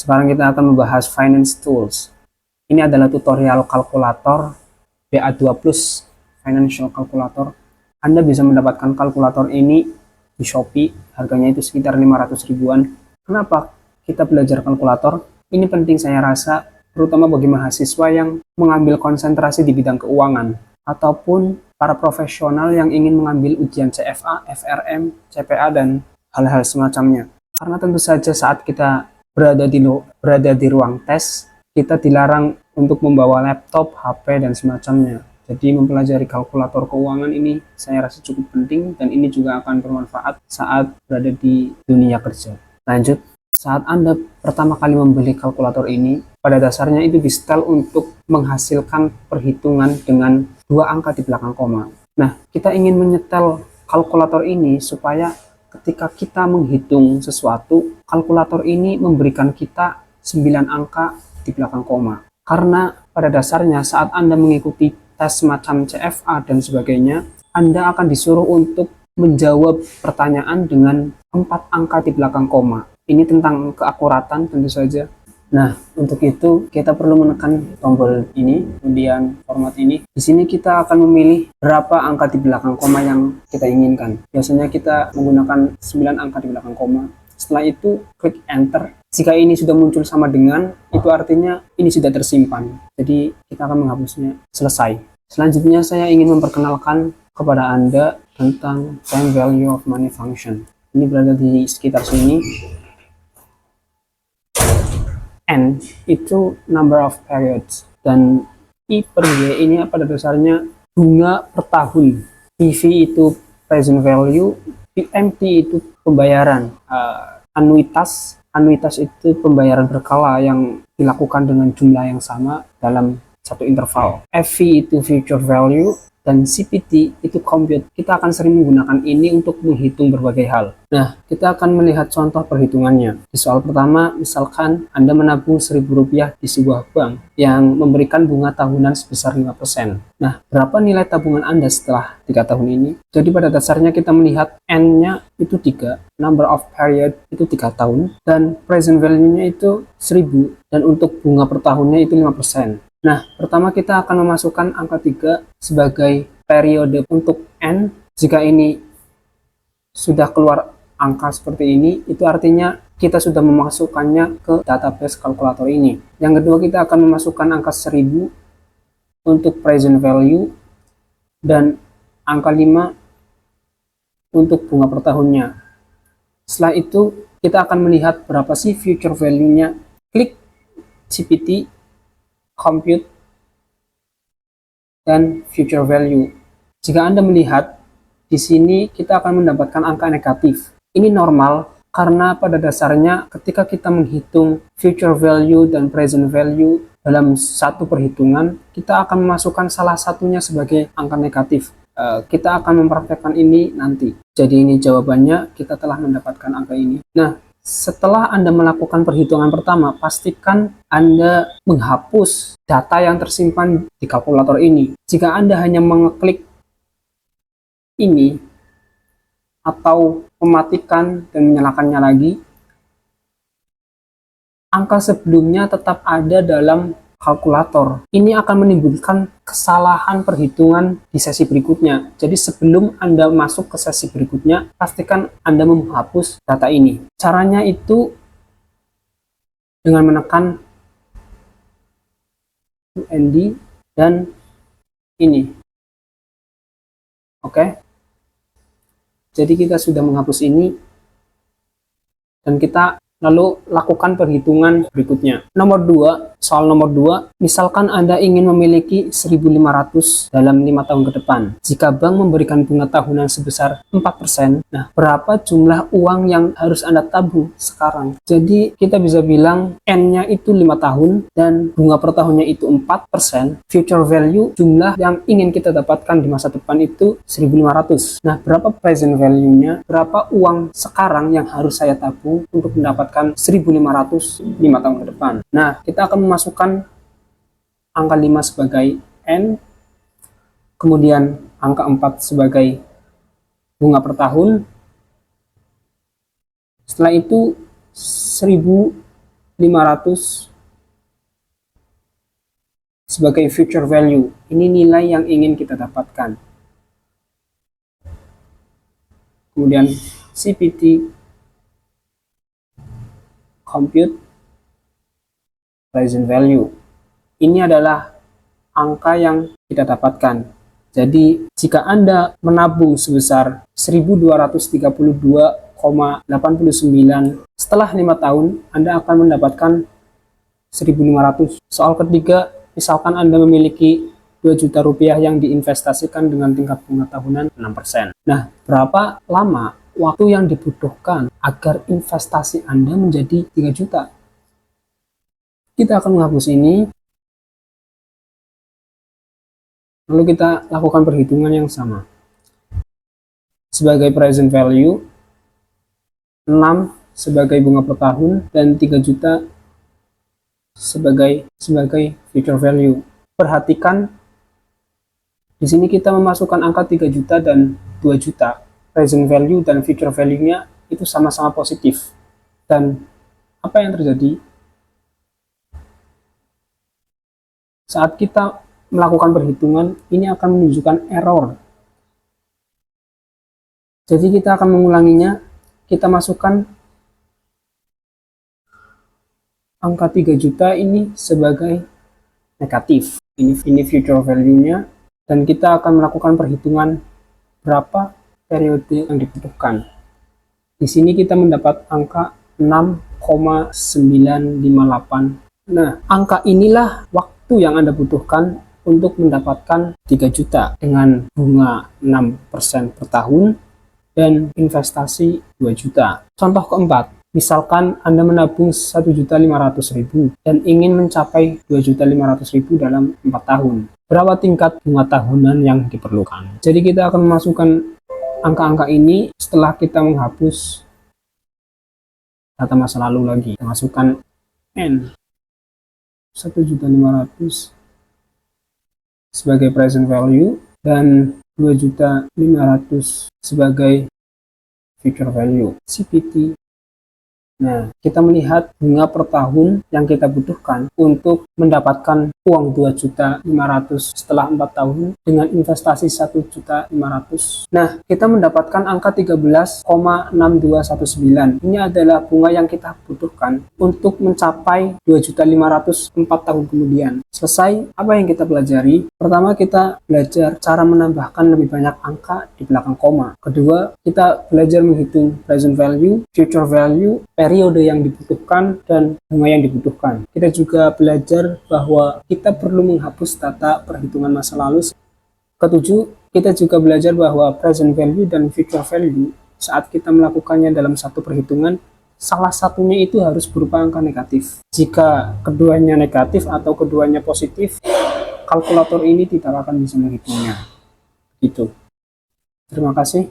Sekarang kita akan membahas Finance Tools. Ini adalah tutorial kalkulator BA2 Plus Financial Calculator. Anda bisa mendapatkan kalkulator ini di Shopee, harganya itu sekitar 500 ribuan. Kenapa kita belajar kalkulator? Ini penting saya rasa, terutama bagi mahasiswa yang mengambil konsentrasi di bidang keuangan, ataupun para profesional yang ingin mengambil ujian CFA, FRM, CPA, dan hal-hal semacamnya. Karena tentu saja saat kita berada di ruang tes, kita dilarang untuk membawa laptop, HP, dan semacamnya. Jadi mempelajari kalkulator keuangan ini saya rasa cukup penting, dan ini juga akan bermanfaat saat berada di dunia kerja. Lanjut, saat Anda pertama kali membeli kalkulator ini, pada dasarnya itu di-setel untuk menghasilkan perhitungan dengan 2 angka di belakang koma. Nah, kita ingin menyetel kalkulator ini supaya ketika kita menghitung sesuatu, kalkulator ini memberikan kita 9 angka di belakang koma. Karena pada dasarnya saat Anda mengikuti tes semacam CFA dan sebagainya, Anda akan disuruh untuk menjawab pertanyaan dengan 4 angka di belakang koma. Ini tentang keakuratan tentu saja. Nah, untuk itu kita perlu menekan tombol ini, kemudian format ini. Di sini kita akan memilih berapa angka di belakang koma yang kita inginkan. Biasanya kita menggunakan 9 angka di belakang koma. Setelah itu, klik enter. Jika ini sudah muncul sama dengan, itu artinya ini sudah tersimpan. Jadi, kita akan menghapusnya. Selesai. Selanjutnya, saya ingin memperkenalkan kepada Anda tentang time value of money function. Ini berada di sekitar sini. N itu number of periods, dan I per Y ini pada dasarnya bunga per tahun. PV itu present value, PMT itu pembayaran, anuitas itu pembayaran berkala yang dilakukan dengan jumlah yang sama dalam satu interval. FV itu future value, dan CPT itu compute. Kita akan sering menggunakan ini untuk menghitung berbagai hal. Nah, kita akan melihat contoh perhitungannya. Di soal pertama, misalkan Anda menabung Rp1.000 di sebuah bank yang memberikan bunga tahunan sebesar 5%. Nah, berapa nilai tabungan Anda setelah 3 tahun ini? Jadi pada dasarnya kita melihat N-nya itu 3, number of period itu 3 tahun, dan present value-nya itu 1.000, dan untuk bunga per tahunnya itu 5%. Nah, pertama kita akan memasukkan angka 3 sebagai periode untuk N. Jika ini sudah keluar angka seperti ini, itu artinya kita sudah memasukkannya ke database kalkulator ini. Yang kedua, kita akan memasukkan angka 1.000 untuk present value, dan angka 5 untuk bunga per tahunnya. Setelah itu, kita akan melihat berapa sih future value-nya. Klik CPT, compute, dan future value. Jika Anda melihat di sini kita akan mendapatkan angka negatif. Ini normal karena pada dasarnya ketika kita menghitung future value dan present value dalam satu perhitungan, kita akan memasukkan salah satunya sebagai angka negatif. Kita akan mempraktekkan ini nanti. Jadi ini jawabannya, kita telah mendapatkan angka ini. Nah, setelah Anda melakukan perhitungan pertama, pastikan Anda menghapus data yang tersimpan di kalkulator ini. Jika Anda hanya mengeklik ini, atau mematikan dan menyalakannya lagi, angka sebelumnya tetap ada dalam kalkulator. Ini akan menimbulkan kesalahan perhitungan di sesi berikutnya. Jadi sebelum Anda masuk ke sesi berikutnya, pastikan Anda menghapus data ini. Caranya itu dengan menekan UND dan ini. Oke. Jadi kita sudah menghapus ini, dan kita lalu lakukan perhitungan berikutnya. Nomor 2, soal nomor 2, misalkan Anda ingin memiliki 1.500 dalam 5 tahun ke depan. Jika bank memberikan bunga tahunan sebesar 4%, nah berapa jumlah uang yang harus Anda tabung sekarang? Jadi kita bisa bilang N-nya itu 5 tahun dan bunga per tahunnya itu 4%. Future value, jumlah yang ingin kita dapatkan di masa depan itu 1.500. Nah, berapa present value-nya? Berapa uang sekarang yang harus saya tabung untuk mendapatkan 1.500 5 tahun ke depan. Nah, kita akan memasukkan angka 5 sebagai N, kemudian angka 4 sebagai bunga per tahun. Setelah itu 1.500 sebagai future value. Ini nilai yang ingin kita dapatkan. Kemudian CPT compute present value. Ini adalah angka yang kita dapatkan. Jadi jika Anda menabung sebesar 1.232,89 setelah 5 tahun, Anda akan mendapatkan 1.500. Soal ketiga, misalkan Anda memiliki 2 juta rupiah yang diinvestasikan dengan tingkat bunga tahunan 6%. Nah, berapa lama waktu yang dibutuhkan agar investasi Anda menjadi 3 juta? Kita akan menghapus ini. Lalu kita lakukan perhitungan yang sama. Sebagai present value, 6 sebagai bunga per tahun, dan 3 juta sebagai future value. Perhatikan, di sini kita memasukkan angka 3 juta dan 2 juta. Present value dan future value-nya itu sama-sama positif. Dan apa yang terjadi? Saat kita melakukan perhitungan, ini akan menunjukkan error. Jadi kita akan mengulanginya, kita masukkan angka 3 juta ini sebagai negatif. Ini future value-nya, dan kita akan melakukan perhitungan berapa periode yang dibutuhkan. Di sini kita mendapat angka 6,958. Nah, angka inilah waktu yang Anda butuhkan untuk mendapatkan 3 juta dengan bunga 6% per tahun dan investasi 2 juta. Contoh keempat, misalkan Anda menabung 1.500.000 dan ingin mencapai 2.500.000 dalam 4 tahun. Berapa tingkat bunga tahunan yang diperlukan? Jadi kita akan memasukkan angka-angka ini setelah kita menghapus data masa lalu lagi. Kita masukkan N 1.500.000 sebagai present value dan 2.500.000 sebagai future value, CPT. Nah, kita melihat bunga per tahun yang kita butuhkan untuk mendapatkan uang 2.500.000 setelah 4 tahun dengan investasi 1.500.000. Nah, kita mendapatkan angka 13,6219. Ini adalah bunga yang kita butuhkan untuk mencapai 2.500.000 4 tahun kemudian. Selesai, apa yang kita pelajari? Pertama, kita belajar cara menambahkan lebih banyak angka di belakang koma. Kedua, kita belajar menghitung present value, future value, periode yang dibutuhkan, dan bunga yang dibutuhkan. Kita juga belajar bahwa kita perlu menghapus data perhitungan masa lalu. Ketujuh, kita juga belajar bahwa present value dan future value saat kita melakukannya dalam satu perhitungan, salah satunya itu harus berupa angka negatif. Jika keduanya negatif atau keduanya positif, kalkulator ini tidak akan bisa menghitungnya. Itu. Terima kasih.